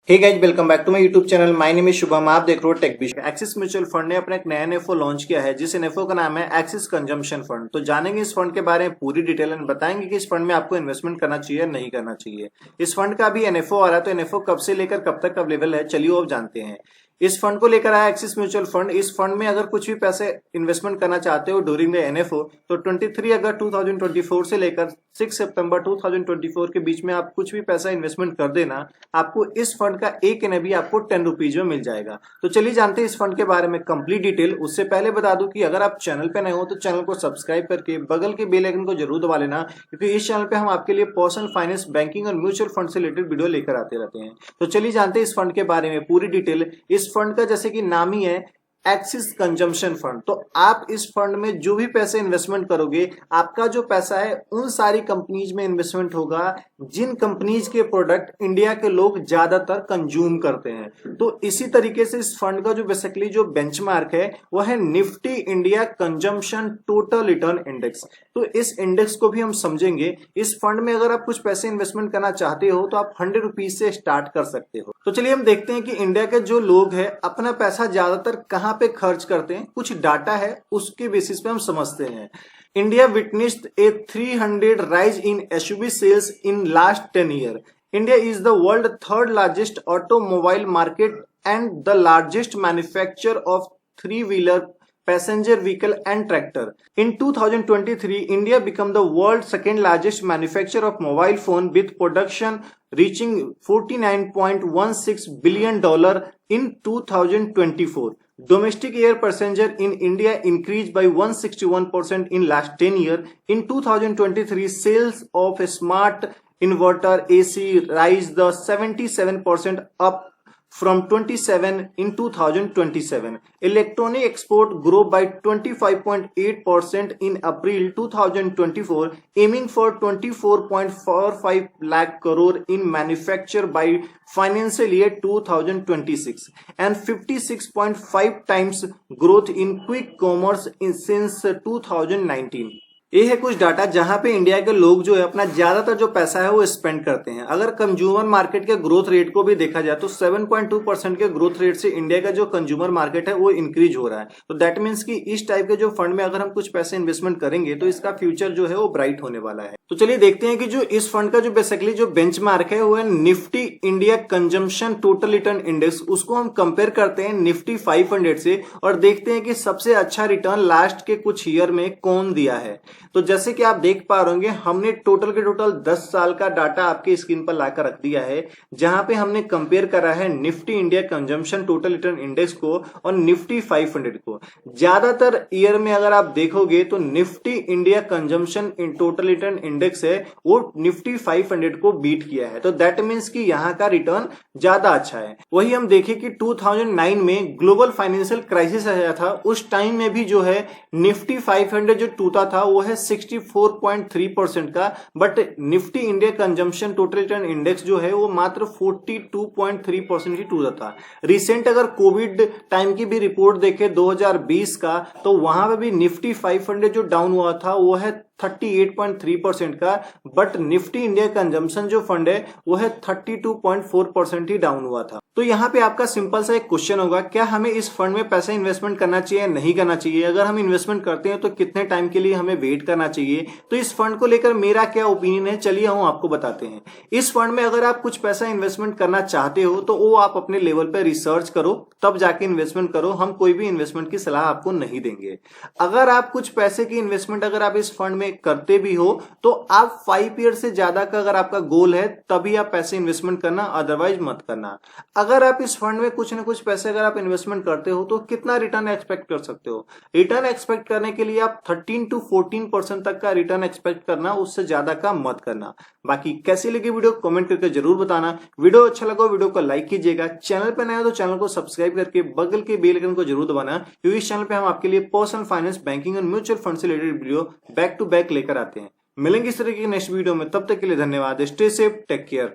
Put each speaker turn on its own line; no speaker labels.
Hey guys, welcome back to my YouTube channel. My name is Shubham. आप देख रहे हो tech wish. Axis mutual fund ने अपना एक नया एनएफओ लॉन्च किया है, जिस एनएफओ का नाम है एक्सिस कंजम्पशन फंड। तो जानेंगे इस फंड के बारे में पूरी डिटेल एंड बताएंगे कि इस फंड में आपको इन्वेस्टमेंट करना चाहिए या नहीं करना चाहिए। इस फंड का अभी एनएफओ आ रहा है, तो एनएफओ कब से लेकर कब तक अवेलेबल है, चलिए अब जानते हैं। इस फंड को लेकर आया एक्सिस म्यूचुअल फंड। इस फंड में अगर कुछ भी पैसे इन्वेस्टमेंट करना चाहते हो ड्यूरिंग द एनएफओ, तो 23 अगस्त 2024 से लेकर 6 सितंबर 2024 के बीच में आप कुछ भी पैसा इन्वेस्टमेंट कर देना, आपको इस फंड का एक एनएबी आपको 10 रुपीज में मिल जाएगा। तो चलिए जानते हैं इस फंड के बारे में कंप्लीट डिटेल। उससे पहले बता दूं कि अगर आप चैनल पे नए हो तो चैनल को सब्सक्राइब करके बगल के बेल आइकन को जरूर दबा लेना, क्योंकि इस चैनल पे हम आपके लिए पर्सनल फाइनेंस, बैंकिंग और म्यूचुअल फंड से रिलेटेड वीडियो लेकर आते रहते हैं। तो चलिए जानते हैं इस फंड के बारे में पूरी डिटेल। इस फंड का जैसे कि नाम ही है एक्सिस कंजम्पशन फंड, तो आप इस फंड में जो भी पैसे इन्वेस्टमेंट करोगे, आपका जो पैसा है उन सारी कंपनीज में इन्वेस्टमेंट होगा जिन कंपनीज के प्रोडक्ट इंडिया के लोग ज्यादातर कंज्यूम करते हैं। तो इसी तरीके से इस फंड का जो बेसिकली जो बेंचमार्क है वो है Nifty India consumption total return index. तो इस इंडेक्स को भी हम समझेंगे। इस फंड में अगर आप कुछ पैसे इन्वेस्टमेंट करना चाहते हो तो आप 100 रुपीज से स्टार्ट कर सकते हो। तो चलिए हम देखते हैं कि इंडिया के जो लोग हैं अपना पैसा ज्यादातर कहाँ पे खर्च करते हैं। कुछ डाटा है, उसके बेसिस पे हम समझते हैं। India witnessed a 300 rise in SUV sales in last 10 year. India is the world third largest automobile market and the largest manufacture of three wheeler passenger vehicle and tractor. In 2023, India became the world's second largest manufacturer of mobile phone with production reaching $49.16 billion in 2024. Domestic air passenger in India increased by 161% in last 10 years. In 2023, sales of smart inverter AC rise the 77% up from 27 in 2027. Electronic export grew by 25.8% in April 2024, aiming for 24.45 lakh crore in manufacture by financial year 2026 and 56.5 times growth in quick commerce since 2019। ये है कुछ data जहां पे India के लोग जो है अपना ज्यादातर जो पैसा है वो स्पेंड करते हैं। अगर कंज्यूमर मार्केट के ग्रोथ रेट को भी देखा जाए तो 7.2% के ग्रोथ रेट से इंडिया का जो कंज्यूमर मार्केट है वो इंक्रीज हो रहा है। तो दैट मीन्स कि इस टाइप के जो फंड में अगर हम कुछ पैसे इन्वेस्टमेंट करेंगे तो इसका फ्यूचर जो है वो ब्राइट होने वाला है। तो चलिए देखते हैं कि जो इस फंड का जो बेसिकली जो बेंचमार्क है वो है Nifty India consumption total return index. उसको हम कंपेयर करते हैं निफ्टी 500 से और देखते हैं कि सबसे अच्छा रिटर्न लास्ट के कुछ ईयर में कौन दिया है। तो जैसे कि आप देख पा रहे होंगे, हमने टोटल के टोटल 10 साल का डाटा आपके स्क्रीन पर लाकर रख दिया है, जहां पे हमने कंपेयर करा है Nifty India consumption total return index को और निफ्टी 500 को। ज्यादातर ईयर में अगर आप देखोगे तो Nifty India consumption total return index है वो निफ्टी 500 को बीट किया है। तो दैट मीन्स कि यहाँ का रिटर्न ज्यादा अच्छा है। वही हम देखें कि 2009 में ग्लोबल फाइनेंशियल क्राइसिस आया था, उस टाइम में भी जो है निफ्टी 500 जो टूटा था वो है 64.3% का, but Nifty India consumption total return index जो है वो मात्र 42.3% ही टूटा था। रिसेंट अगर कोविड टाइम की भी रिपोर्ट देखें 2020 का, तो वहां पे भी निफ्टी 500 जो डाउन हुआ था वो है 38.3% का, बट निफ्टी इंडिया कंजम्पशन जो फंड है वो है 32.4% ही डाउन हुआ था। तो यहाँ पे आपका सिंपल सा एक क्वेश्चन होगा, क्या हमें इस फंड में पैसा इन्वेस्टमेंट करना चाहिए या नहीं करना चाहिए? अगर हम इन्वेस्टमेंट करते हैं तो कितने टाइम के लिए हमें वेट करना चाहिए? तो इस फंड को लेकर मेरा क्या ओपिनियन है, चलिए हम आपको बताते हैं। इस फंड में अगर आप कुछ पैसा इन्वेस्टमेंट करना चाहते हो तो वो आप अपने लेवल पे रिसर्च करो, तब जाके इन्वेस्टमेंट करो। हम कोई भी इन्वेस्टमेंट की सलाह आपको नहीं देंगे। अगर आप कुछ पैसे की इन्वेस्टमेंट अगर आप इस फंड में करते भी हो तो आप 5 ईयर से ज्यादा का अगर आपका गोल है तभी आप पैसे इन्वेस्टमेंट करना, अदरवाइज मत करना। अगर आप इस फंड में कुछ ना कुछ पैसे अगर आप इन्वेस्टमेंट करते हो तो कितना रिटर्न एक्सपेक्ट कर सकते हो? रिटर्न एक्सपेक्ट करने के लिए आप 13 to 14% तक का रिटर्न एक्सपेक्ट करना, उससे ज्यादा का मत करना। बाकी कैसी लगी वीडियो कमेंट करके जरूर बताना। वीडियो अच्छा लगा वीडियो को लाइक कीजिएगा, चैनल पर नया हो तो चैनल को सब्सक्राइब करके बगल के बेल आइकन को जरूर दबाना, क्योंकि इस चैनल पे हम आपके लिए पर्सनल फाइनेंस, बैंकिंग और म्यूचुअल फंड से related video back to back लेकर आते हैं। मिलेंगे इस तरह की नेक्स्ट वीडियो में, तब तक के लिए धन्यवाद। Stay safe, take care.